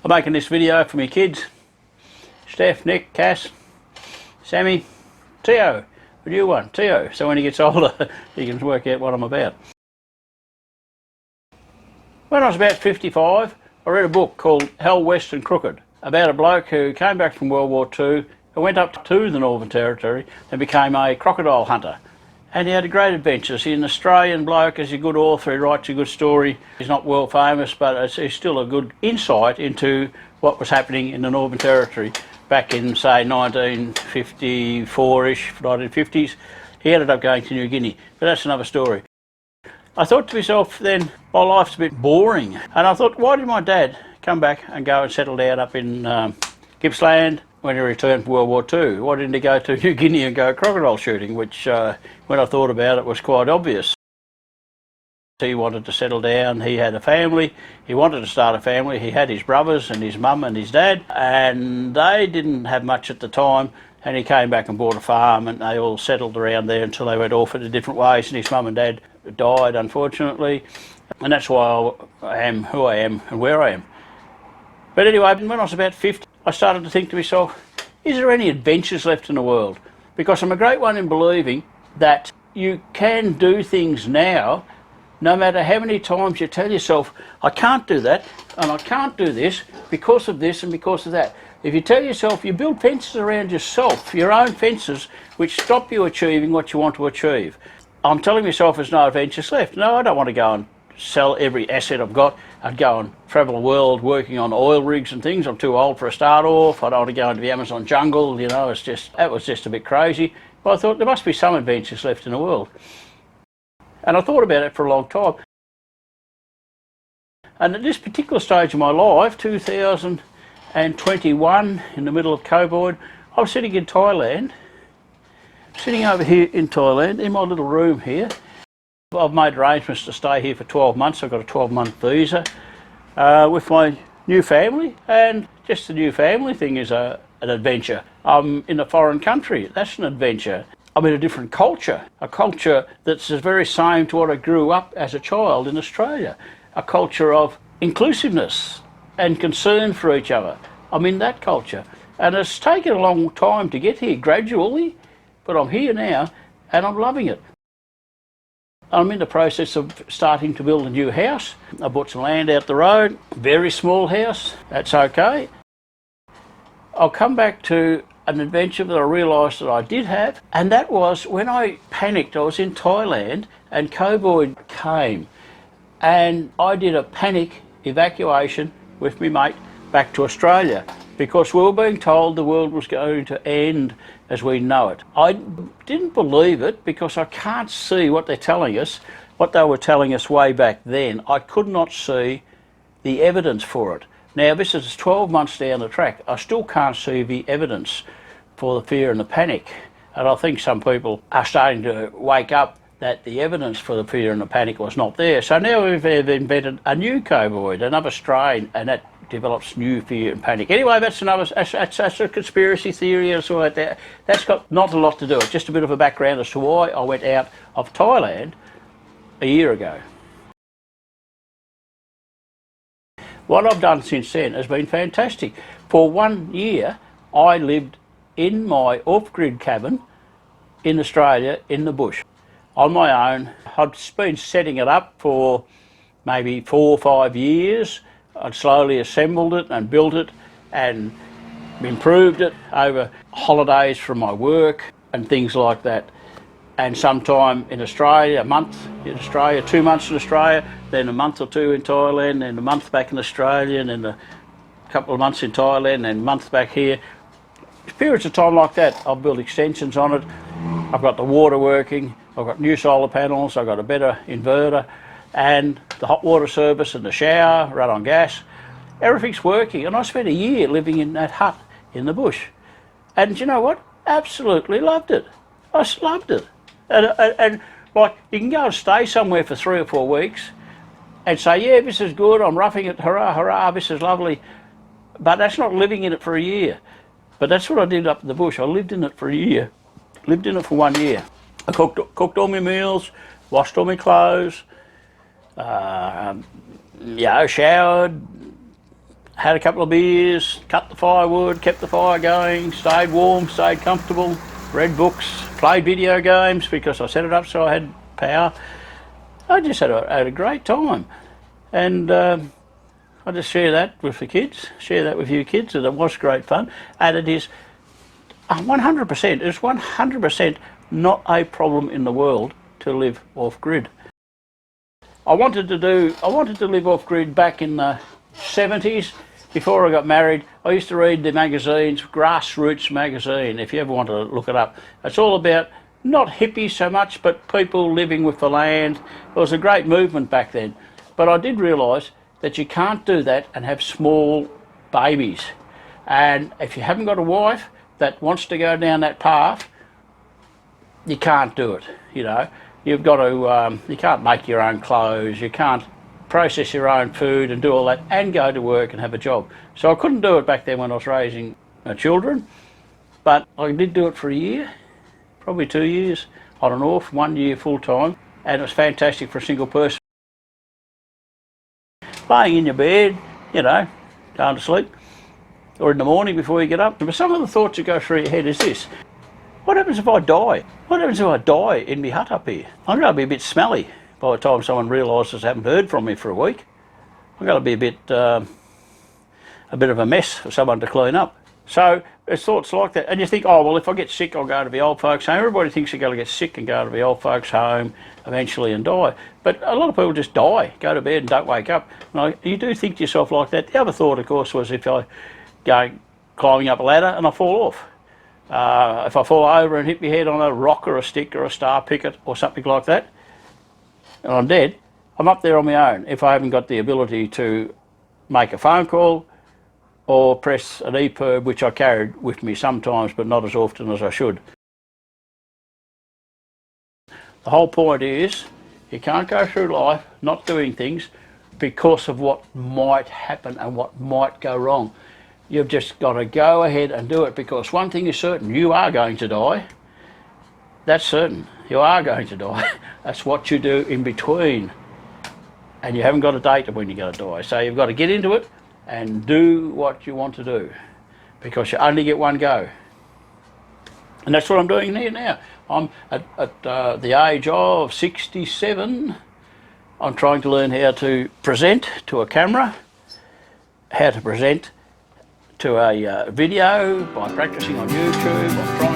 I'm making this video for my kids, Steph, Nick, Cass, Sammy, Tio, the new one, Tio, so when he gets older he can work out what I'm about. When I was about 55, I read a book called Hell, West and Crooked about a bloke who came back from World War II and went up to the Northern Territory and became a crocodile hunter. And he had great adventures. He's an Australian bloke, he's a good author, he writes a good story. He's not world famous, but it's still a good insight into what was happening in the Northern Territory back in, say, 1954-ish, 1950s. He ended up going to New Guinea, but that's another story. I thought to myself then, my life's a bit boring. And I thought, why did my dad come back and go and settle down up in Gippsland when he returned from World War II? Why didn't he go to New Guinea and go crocodile shooting, which when I thought about it was quite obvious. He wanted to settle down, he had a family, he wanted to start a family, he had his brothers and his mum and his dad, and they didn't have much at the time, and he came back and bought a farm and they all settled around there until they went off in different ways, and his mum and dad died, unfortunately, and that's why I am who I am and where I am. But anyway, when I was about 50, I started to think to myself, is there any adventures left in the world? Because I'm a great one in believing that you can do things now, no matter how many times you tell yourself, I can't do that, and I can't do this, because of this and because of that. If you tell yourself, you build fences around yourself, your own fences, which stop you achieving what you want to achieve. I'm telling myself there's no adventures left. No, I don't want to go and sell every asset I've got. I'd go and travel the world working on oil rigs and things. I'm too old for a start off. I don't want to go into the Amazon jungle, you know, that was just a bit crazy. But I thought there must be some adventures left in the world. And I thought about it for a long time. And at this particular stage of my life, 2021, in the middle of COVID, I was sitting in Thailand, sitting over here in Thailand, in my little room here. I've made arrangements to stay here for 12 months. I've got a 12-month visa with my new family, and just the new family thing is an adventure. I'm in a foreign country, that's an adventure. I'm in a different culture, a culture that's the very same to what I grew up as a child in Australia, a culture of inclusiveness and concern for each other. I'm in that culture, and it's taken a long time to get here, gradually, but I'm here now and I'm loving it. I'm in the process of starting to build a new house. I bought some land out the road, very small house, that's okay. I'll come back to an adventure that I realised that I did have, and that was when I panicked. I was in Thailand and COVID came, and I did a panic evacuation with my mate back to Australia because we were being told the world was going to end as we know it. I didn't believe it because I can't see what they're telling us, what they were telling us way back then. I could not see the evidence for it. Now this is 12 months down the track. I still can't see the evidence for the fear and the panic. And I think some people are starting to wake up that the evidence for the fear and the panic was not there. So now we've invented a new COVID, another strain, and that develops new fear and panic. Anyway, that's a conspiracy theory or something like that. That's got not a lot to do with it. Just a bit of a background as to why I went out of Thailand a year ago. What I've done since then has been fantastic. For 1 year, I lived in my off-grid cabin in Australia in the bush on my own. I'd been setting it up for maybe 4 or 5 years. I'd slowly assembled it and built it and improved it over holidays from my work and things like that. And sometime in Australia, a month in Australia, 2 months in Australia, then a month or two in Thailand, then a month back in Australia, and then a couple of months in Thailand, and a month back here. Periods of time like that, I've built extensions on it. I've got the water working, I've got new solar panels, I've got a better inverter, and the hot water service and the shower run on gas. Everything's working, and I spent a year living in that hut in the bush. And you know what? Absolutely loved it. I just loved it. And like, you can go and stay somewhere for 3 or 4 weeks and say, yeah, this is good, I'm roughing it, hurrah, hurrah, this is lovely. But that's not living in it for a year. But that's what I did up in the bush. I lived in it for a year. Lived in it for 1 year. I cooked all my meals, washed all my clothes, showered, had a couple of beers, cut the firewood, kept the fire going, stayed warm, stayed comfortable, read books, played video games because I set it up so I had power. I just had a great time. And I just share that with the kids, share that with you kids, and it was great fun. And it is 100%, it's 100% not a problem in the world to live off grid. I wanted to live off grid back in the 70s. Before I got married, I used to read the magazines, Grassroots magazine, if you ever want to look it up. It's all about not hippies so much, but people living with the land. It was a great movement back then. But I did realise that you can't do that and have small babies. And if you haven't got a wife that wants to go down that path, you can't do it, you know. You've got to, you can't make your own clothes, you can't process your own food and do all that and go to work and have a job. So I couldn't do it back then when I was raising children, but I did do it for a year, probably 2 years, on and off, 1 year full time, and it was fantastic for a single person. Laying in your bed, you know, going to sleep, or in the morning before you get up. But some of the thoughts that go through your head is this: what happens if I die? What happens if I die in my hut up here? I'm going to be a bit smelly by the time someone realises they haven't heard from me for a week. I'm going to be a bit of a mess for someone to clean up. So it's thoughts like that. And you think, oh, well, if I get sick, I'll go to the old folks home. Everybody thinks they're going to get sick and go to the old folks home eventually and die. But a lot of people just die, go to bed and don't wake up. And you do think to yourself like that. The other thought, of course, was if I go climbing up a ladder and I fall off. If I fall over and hit my head on a rock or a stick or a star picket or something like that, and I'm dead, I'm up there on my own if I haven't got the ability to make a phone call or press an EPIRB, which I carried with me sometimes but not as often as I should. The whole point is you can't go through life not doing things because of what might happen and what might go wrong. You've just got to go ahead and do it, because one thing is certain: you are going to die. That's certain. You are going to die. That's what you do in between. And you haven't got a date of when you're going to die. So you've got to get into it and do what you want to do, because you only get one go. And that's what I'm doing here now. I'm at the age of 67. I'm trying to learn how to present to a camera, how to present to a video by practicing on YouTube.